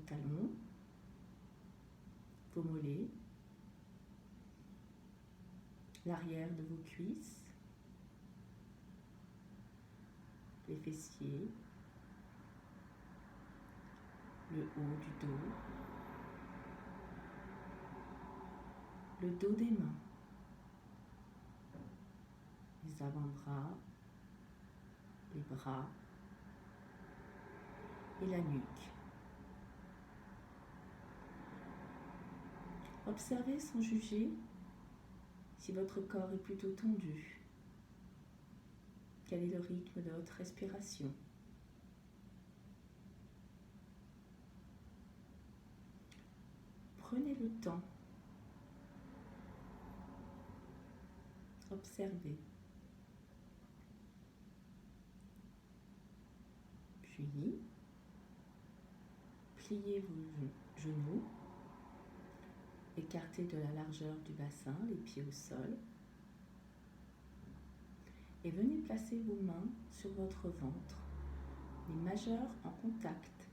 vos talons, vos mollets, l'arrière de vos cuisses, les fessiers, le haut du dos, le dos des mains, les avant-bras, les bras et la nuque. Observez sans juger si votre corps est plutôt tendu. Quel est le rythme de votre respiration? Prenez le temps. Observez. Puis, pliez vos genoux. Écartez de la largeur du bassin, les pieds au sol. Et venez placer vos mains sur votre ventre, les majeurs en contact.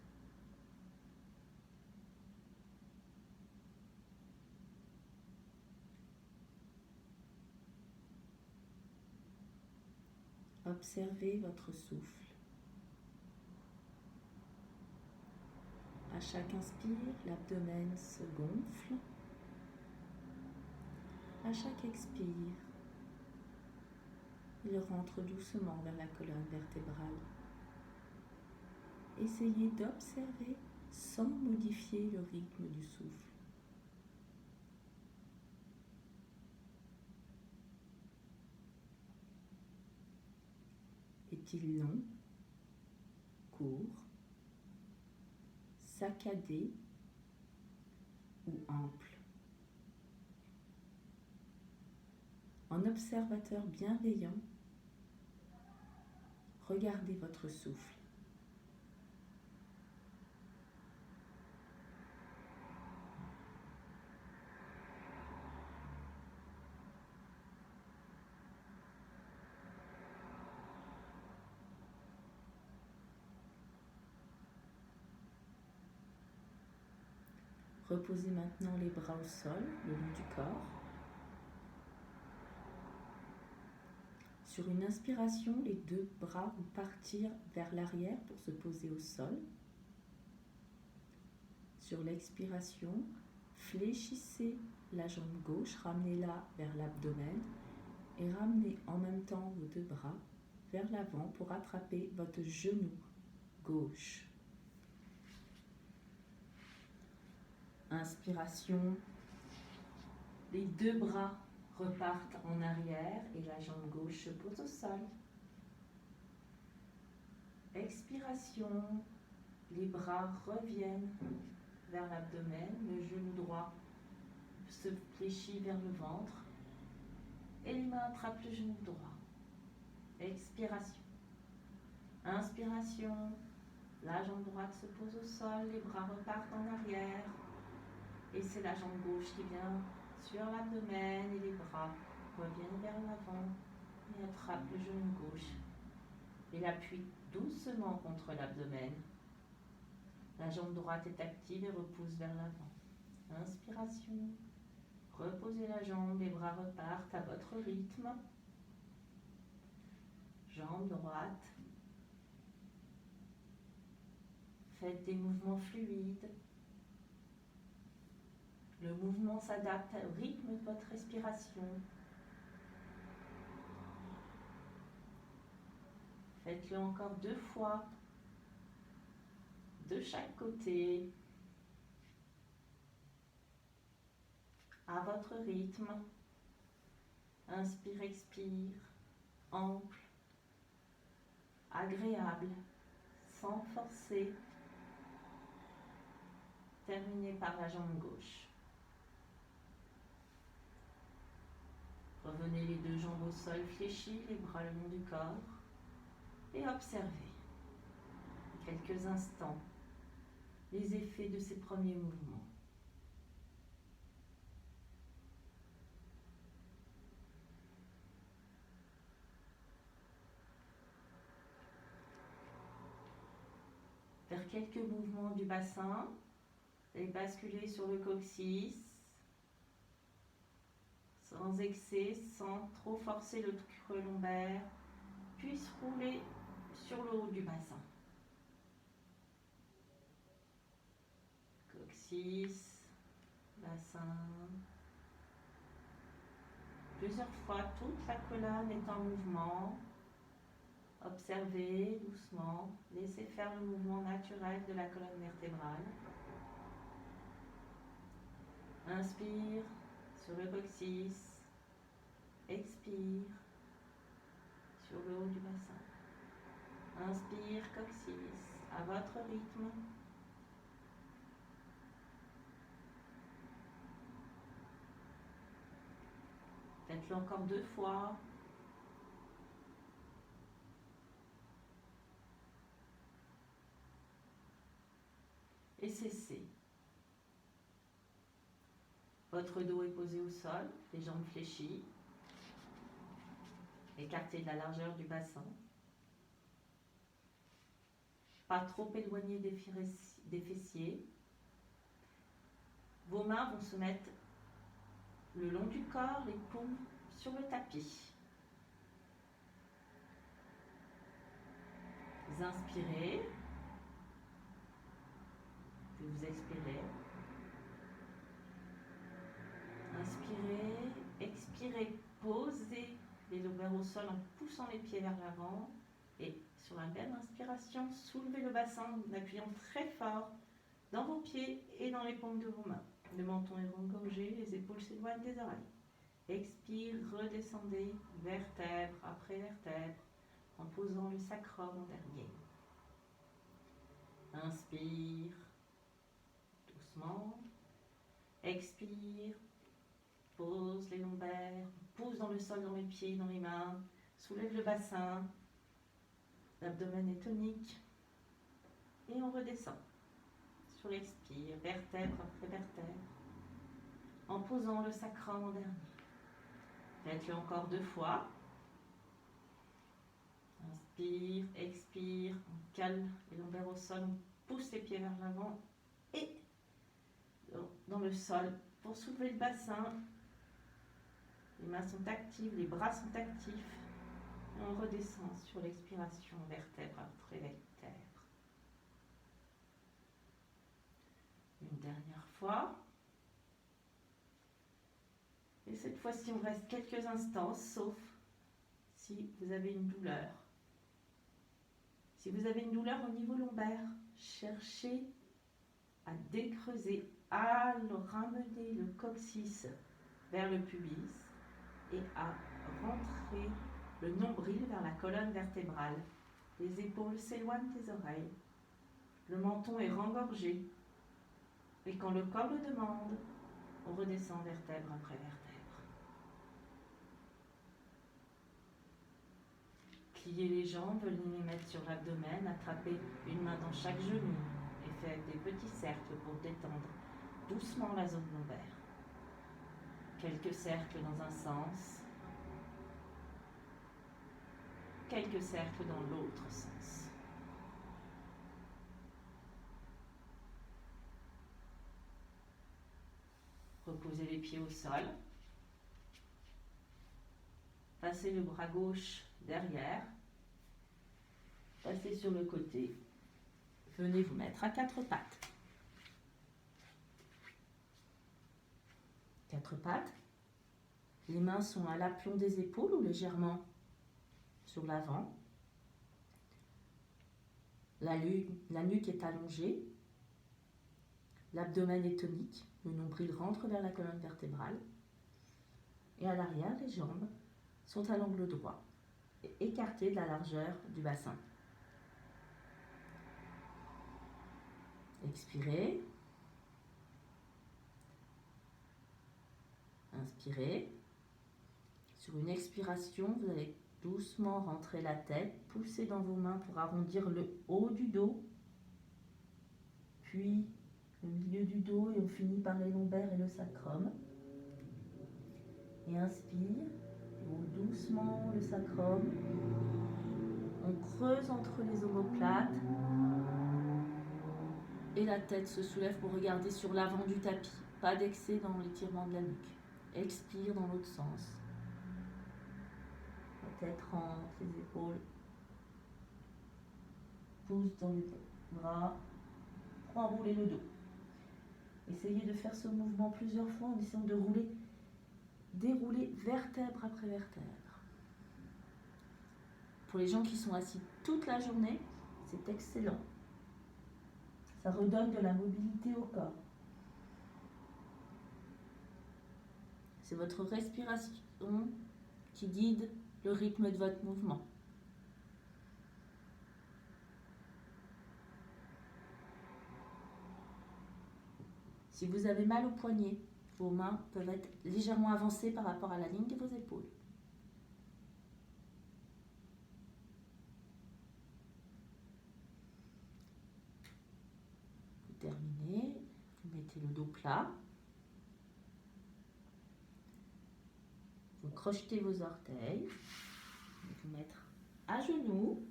Observez votre souffle. À chaque inspire, l'abdomen se gonfle. À chaque expire, il rentre doucement vers la colonne vertébrale. Essayez d'observer sans modifier le rythme du souffle. Est-il long, court, saccadé ou ample? En observateur bienveillant, regardez votre souffle. Reposez maintenant les bras au sol, le long du corps. Sur une inspiration, les deux bras vont partir vers l'arrière pour se poser au sol. Sur l'expiration, fléchissez la jambe gauche, ramenez-la vers l'abdomen et ramenez en même temps vos deux bras vers l'avant pour attraper votre genou gauche. Inspiration, les deux bras repartent en arrière et la jambe gauche se pose au sol. Expiration, les bras reviennent vers l'abdomen, le genou droit se fléchit vers le ventre et les mains attrapent le genou droit. Expiration. Inspiration, la jambe droite se pose au sol, les bras repartent en arrière et c'est la jambe gauche qui vient sur l'abdomen et les bras reviennent vers l'avant et attrapent le genou gauche et l'appuient doucement contre l'abdomen. La jambe droite est active et repousse vers l'avant. Inspiration. Reposez la jambe, les bras repartent à votre rythme. Jambe droite. Faites des mouvements fluides. Le mouvement s'adapte au rythme de votre respiration. Faites-le encore 2 fois, de chaque côté, à votre rythme. Inspire, expire, ample, agréable, sans forcer. Terminez par la jambe gauche. Revenez les deux jambes au sol fléchies, les bras le long du corps et observez quelques instants les effets de ces premiers mouvements. Faire quelques mouvements du bassin et basculez sur le coccyx, sans excès, sans trop forcer le creux lombaire, puis rouler sur le haut du bassin. Coccyx, bassin. Plusieurs fois, toute la colonne est en mouvement. Observez doucement, laissez faire le mouvement naturel de la colonne vertébrale. Inspire sur le coccyx, expire sur le haut du bassin. Inspire coccyx à votre rythme. Faites-le encore 2 fois. Et cessez. Votre dos est posé au sol, les jambes fléchies. Écartez de la largeur du bassin. Pas trop éloigné des fessiers. Vos mains vont se mettre le long du corps, les paumes sur le tapis. Vous inspirez, puis vous expirez. Inspirez, expirez, posez les lombaires au sol en poussant les pieds vers l'avant. Et sur la belle inspiration, soulevez le bassin en appuyant très fort dans vos pieds et dans les paumes de vos mains. Le menton est engorgé, les épaules s'éloignent des oreilles. Expire, redescendez vertèbre après vertèbre en posant le sacrum en dernier. Inspire doucement. Expire, pose les lombaires, pousse dans le sol, dans les pieds, dans les mains. Soulève le bassin. L'abdomen est tonique. Et on redescend. Sur l'expire, vertèbre après vertèbre. En posant le sacrum en dernier. Faites-le encore 2 fois. Inspire, expire, on cale les lombaires au sol, on pousse les pieds vers l'avant et dans le sol pour soulever le bassin. Les mains sont actives, les bras sont actifs. Et on redescend sur l'expiration, vertèbre après vertèbre. Une dernière fois. Et cette fois-ci, on reste quelques instants, sauf si vous avez une douleur. Si vous avez une douleur au niveau lombaire, cherchez à décreuser, à ramener le coccyx vers le pubis et à rentrer le nombril vers la colonne vertébrale. Les épaules s'éloignent des oreilles. Le menton est rengorgé. Et quand le corps le demande, on redescend vertèbre après vertèbre. Pliez les jambes, venez les mettre sur l'abdomen, attrapez une main dans chaque genou et faites des petits cercles pour détendre doucement la zone lombaire. Quelques cercles dans un sens, quelques cercles dans l'autre sens. Reposez les pieds au sol. Passez le bras gauche derrière. Passez sur le côté. Venez vous mettre à 4 pattes. 4 pattes. Les mains sont à l'aplomb des épaules ou légèrement sur l'avant. La nuque est allongée. L'abdomen est tonique. Le nombril rentre vers la colonne vertébrale. Et à l'arrière, les jambes sont à l'angle droit, et écartées de la largeur du bassin. Expirez. Inspirez. Sur une expiration, vous allez doucement rentrer la tête, pousser dans vos mains pour arrondir le haut du dos, puis le milieu du dos et on finit par les lombaires et le sacrum. Et inspire, roule doucement le sacrum. On creuse entre les omoplates. et la tête se soulève pour regarder sur l'avant du tapis. Pas d'excès dans l'étirement de la nuque. Expire dans l'autre sens. La tête rentre, les épaules poussent dans les bras. Enroulez le dos. Essayez de faire ce mouvement plusieurs fois en essayant de dérouler vertèbre après vertèbre. Pour les gens qui sont assis toute la journée, c'est excellent. Ça redonne de la mobilité au corps. C'est votre respiration qui guide le rythme de votre mouvement. Si vous avez mal au poignet, vos mains peuvent être légèrement avancées par rapport à la ligne de vos épaules. Vous terminez, vous mettez le dos plat. Vous crochetez vos orteils. Vous mettre à genoux,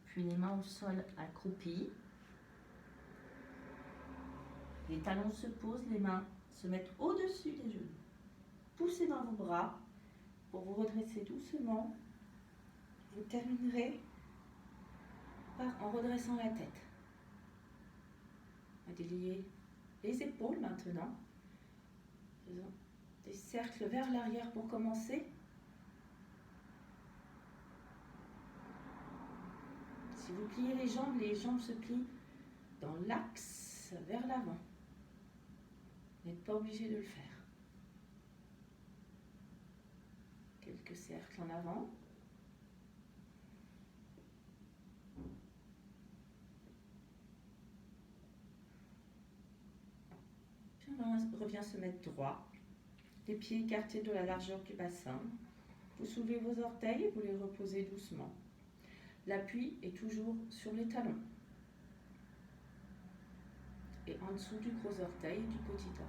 puis les mains au sol accroupies. Les talons se posent, les mains se mettent au-dessus des genoux. Poussez dans vos bras pour vous redresser doucement. Vous terminerez en redressant la tête. On va délier les épaules maintenant. Faisons des cercles vers l'arrière pour commencer. Si vous pliez les jambes se plient dans l'axe vers l'avant. Vous n'êtes pas obligé de le faire. Quelques cercles en avant. Puis on revient se mettre droit. Les pieds écartés de la largeur du bassin. Vous soulevez vos orteils et vous les reposez doucement. L'appui est toujours sur les talons. Et en dessous du gros orteil et du petit orteil.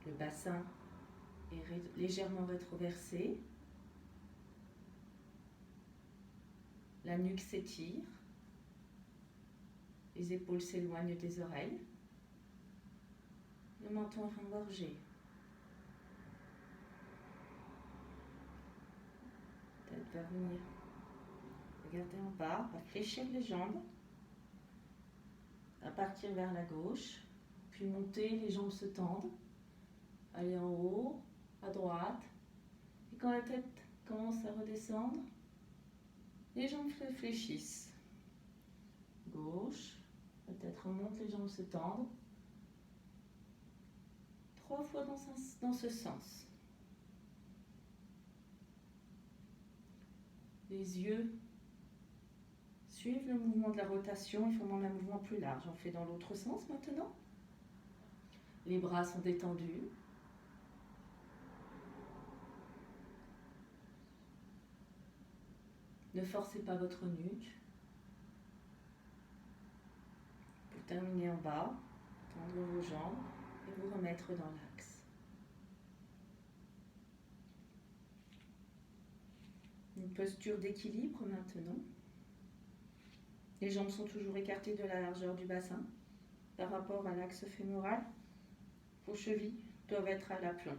Le bassin est légèrement rétroversé. La nuque s'étire. Les épaules s'éloignent des oreilles. Le menton est engorgé. Tête va venir. Regardez en bas, on va fléchir les jambes. À partir vers la gauche, puis monter, les jambes se tendent. Allez en haut, à droite. Et quand la tête commence à redescendre, les jambes fléchissent. Gauche, la tête remonte, les jambes se tendent. 3 fois dans ce sens. Les yeux suivent le mouvement de la rotation et formant un mouvement plus large. On fait dans l'autre sens maintenant. Les bras sont détendus. Ne forcez pas votre nuque. Pour terminer en bas, tendre vos jambes et vous remettre dans l'axe. Une posture d'équilibre maintenant. Les jambes sont toujours écartées de la largeur du bassin par rapport à l'axe fémoral. Vos chevilles doivent être à l'aplomb.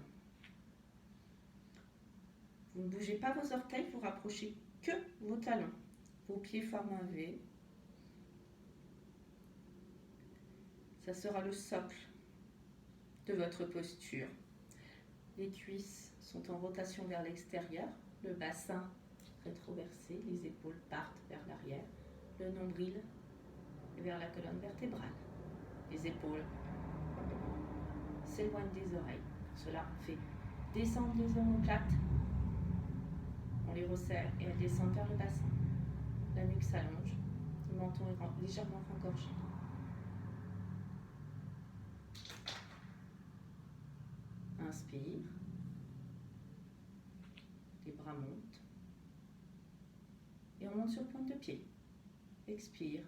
Vous ne bougez pas vos orteils, vous rapprochez que vos talons. Vos pieds forment un V. Ça sera le socle de votre posture. Les cuisses sont en rotation vers l'extérieur, le bassin rétroversé, les épaules partent vers l'arrière, le nombril vers la colonne vertébrale. Les épaules s'éloignent des oreilles. Pour cela, on fait descendre les omoplates, on les resserre et elles descendent vers le bassin. La nuque s'allonge, le menton est légèrement engorgé. Inspire, les bras montent et on monte sur pointe de pied. Expire,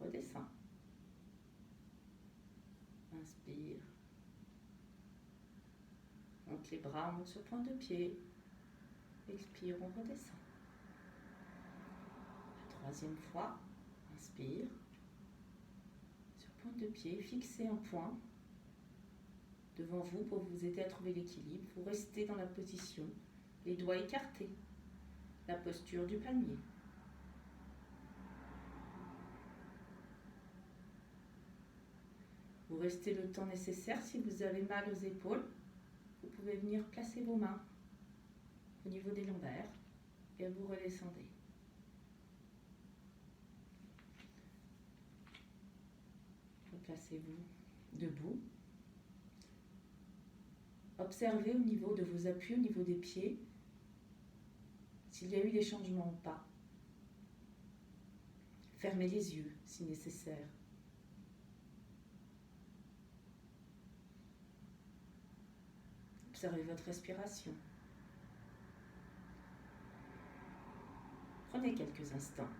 redescend. Inspire, monte les bras, on monte sur pointe de pied. Expire, on redescend. La troisième fois, Inspire. Sur pointe de pied, fixez un point devant vous pour vous aider à trouver l'équilibre. Vous restez dans la position, les doigts écartés, la posture du palmier. Vous restez le temps nécessaire. Si vous avez mal aux épaules, vous pouvez venir placer vos mains au niveau des lombaires et vous redescendez. Replacez-vous debout. Observez au niveau de vos appuis, au niveau des pieds, s'il y a eu des changements ou pas. Fermez les yeux si nécessaire. Observez votre respiration. Prenez quelques instants.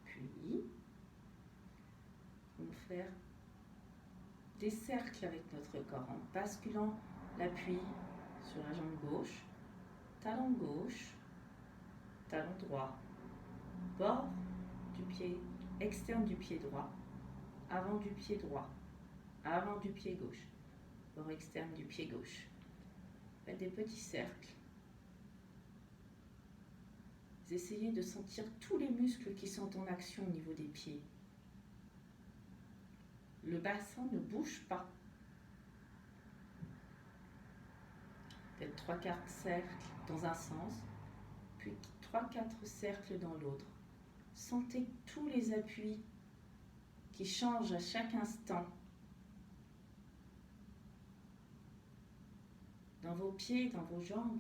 Puis, on va faire des cercles avec notre corps en basculant l'appui sur la jambe gauche, talon gauche, talon droit, bord du pied externe du pied droit, avant du pied droit, avant du pied gauche, bord externe du pied gauche. Faites des petits cercles. Vous essayez de sentir tous les muscles qui sont en action au niveau des pieds. Le bassin ne bouge pas. Faites 3/4 cercles dans un sens, puis 3/4 cercles dans l'autre. Sentez tous les appuis qui changent à chaque instant dans vos pieds, dans vos jambes.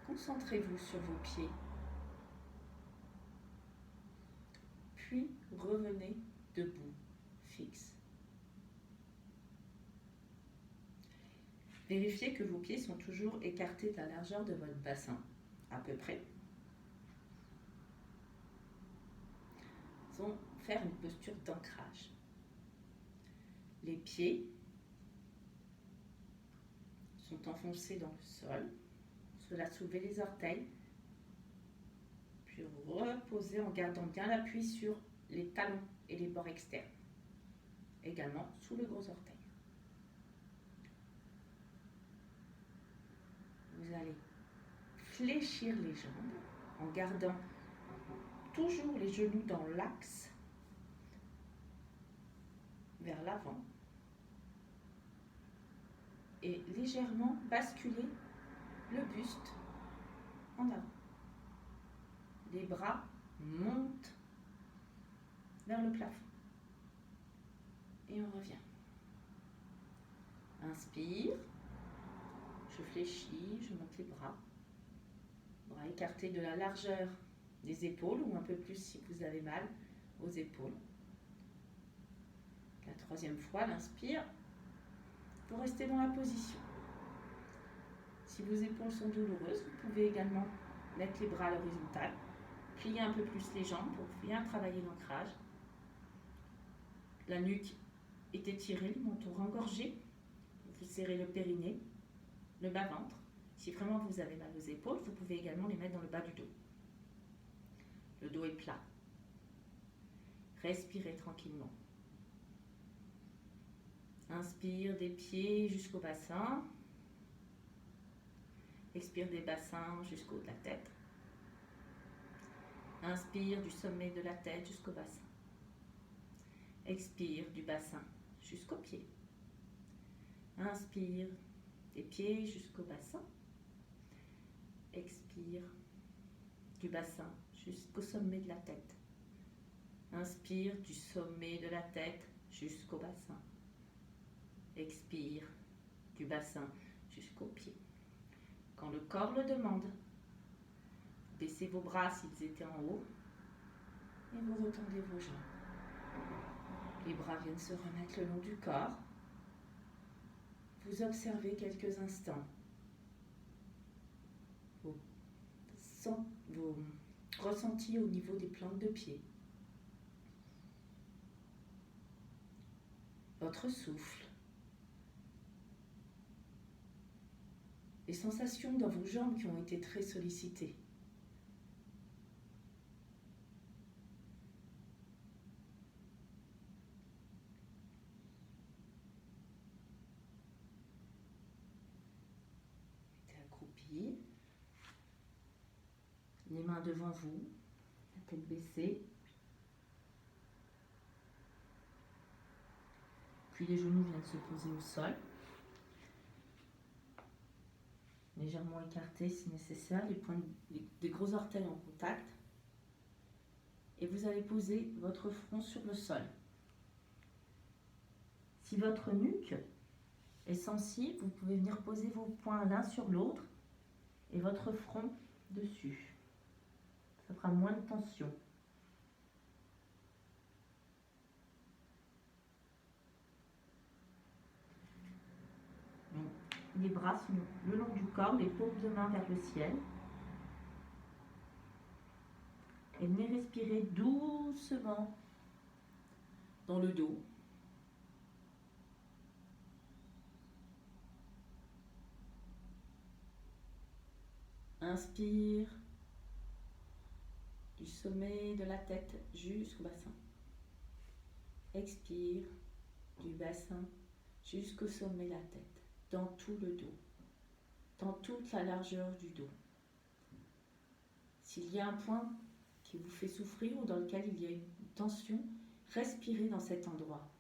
Concentrez-vous sur vos pieds. Puis revenez debout, fixe. Vérifiez que vos pieds sont toujours écartés de la largeur de votre bassin, à peu près. Nous allons faire une posture d'ancrage. Les pieds sont enfoncés dans le sol. Cela soulevez les orteils. Puis reposez en gardant bien l'appui sur les talons et les bords externes. Également sous le gros orteil. Vous allez fléchir les jambes en gardant toujours les genoux dans l'axe vers l'avant et légèrement basculer le buste en avant. Les bras montent vers le plafond. Et on revient. Inspire. Je fléchis, je monte les bras. Bras écartés de la largeur des épaules ou un peu plus si vous avez mal aux épaules. La troisième fois, l'inspire. Vous restez dans la position. Si vos épaules sont douloureuses, vous pouvez également mettre les bras à l'horizontale. Plier un peu plus les jambes pour bien travailler l'ancrage. La nuque est étirée, le menton engorgé. Vous serrez le périnée, le bas-ventre. Si vraiment vous avez mal aux épaules, vous pouvez également les mettre dans le bas du dos. Le dos est plat. Respirez tranquillement. Inspire des pieds jusqu'au bassin. Expire des bassins jusqu'au haut de la tête. Inspire du sommet de la tête jusqu'au bassin. Expire du bassin jusqu'aux pieds. Inspire des pieds jusqu'au bassin. Expire du bassin jusqu'au sommet de la tête. Inspire du sommet de la tête jusqu'au bassin. Expire du bassin jusqu'aux pieds. Quand le corps le demande, baissez vos bras s'ils étaient en haut et vous retendez vos jambes. Les bras viennent se remettre le long du corps. Vous observez quelques instants vos ressentis au niveau des plantes de pied. Votre souffle. les sensations dans vos jambes qui ont été très sollicitées. Mettez accroupi, les mains devant vous, la tête baissée. Puis les genoux viennent se poser au sol. Légèrement écartés si nécessaire, les gros orteils en contact. Et vous allez poser votre front sur le sol. Si votre nuque est sensible, vous pouvez venir poser vos poings l'un sur l'autre et votre front dessus. Ça fera moins de tension. Les bras sont le long du corps, les paumes de main vers le ciel. Et venez respirer doucement dans le dos. Inspire du sommet de la tête jusqu'au bassin. Expire du bassin jusqu'au sommet de la tête, dans tout le dos, dans toute la largeur du dos. S'il y a un point qui vous fait souffrir ou dans lequel il y a une tension, respirez dans cet endroit,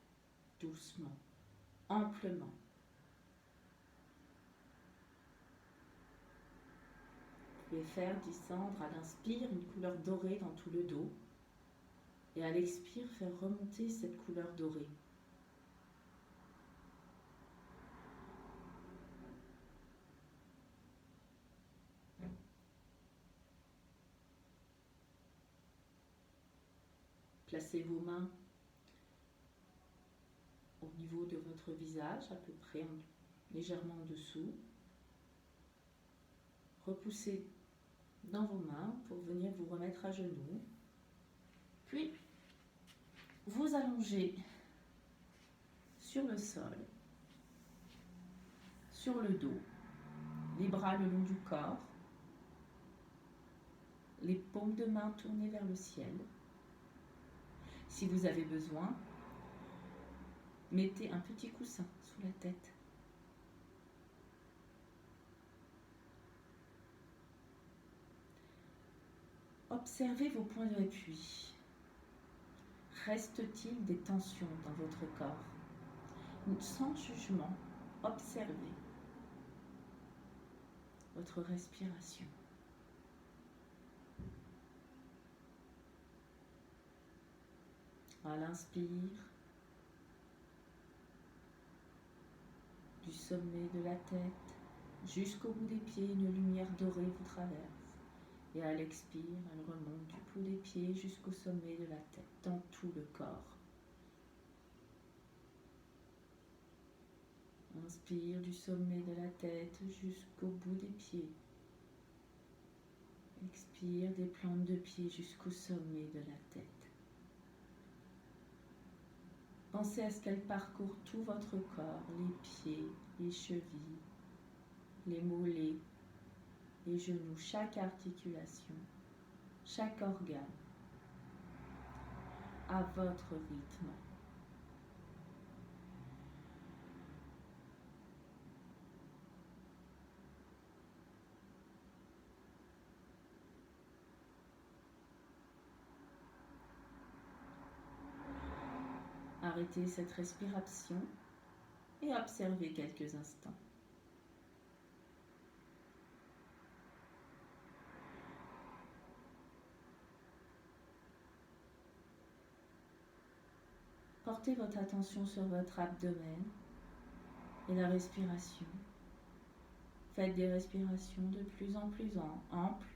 doucement, amplement. Vous pouvez faire descendre à l'inspire une couleur dorée dans tout le dos et à l'expire faire remonter cette couleur dorée. Placez vos mains au niveau de votre visage, à peu près légèrement en dessous. Repoussez dans vos mains pour venir vous remettre à genoux. Puis, vous allongez sur le sol, sur le dos, les bras le long du corps, les paumes de main tournées vers le ciel. Si vous avez besoin, mettez un petit coussin sous la tête. Observez vos points d'appui. Reste-t-il des tensions dans votre corps? Sans jugement, observez votre respiration. À l'inspire, du sommet de la tête jusqu'au bout des pieds, une lumière dorée vous traverse. Et à l'expire, elle remonte du bout des pieds jusqu'au sommet de la tête, dans tout le corps. Inspire du sommet de la tête jusqu'au bout des pieds. Expire des plantes de pied jusqu'au sommet de la tête. Pensez à ce qu'elle parcourt tout votre corps, les pieds, les chevilles, les mollets, les genoux, chaque articulation, chaque organe, à votre rythme. Arrêtez cette respiration et observez quelques instants. Portez votre attention sur votre abdomen et la respiration. Faites des respirations de plus en plus amples.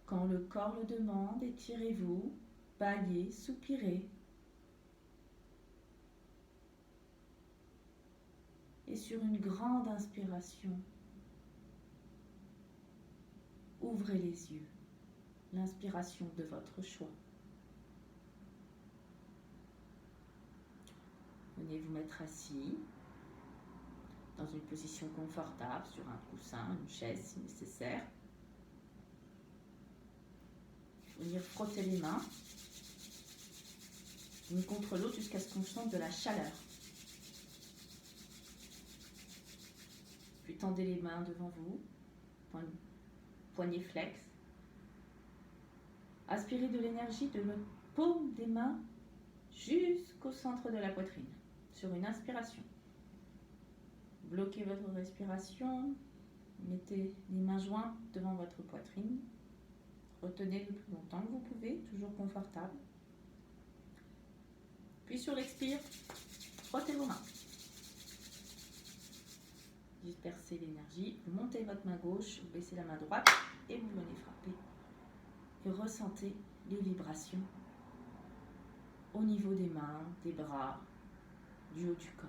Quand le corps le demande, étirez-vous, bâillez, soupirez. Et sur une grande inspiration, ouvrez les yeux, l'inspiration de votre choix. Venez vous mettre assis dans une position confortable sur un coussin, une chaise si nécessaire. Venir frotter les mains l'une contre l'autre jusqu'à ce qu'on sente de la chaleur. Puis tendez les mains devant vous, poignets flex. Aspirez de l'énergie de la paume des mains jusqu'au centre de la poitrine, sur une inspiration. Bloquez votre respiration, mettez les mains jointes devant votre poitrine. Retenez le plus longtemps que vous pouvez, toujours confortable. Puis sur l'expire, frottez vos mains. Dispersez l'énergie, vous montez votre main gauche, vous baissez la main droite et vous venez frapper. Et ressentez les vibrations au niveau des mains, des bras, du haut du corps.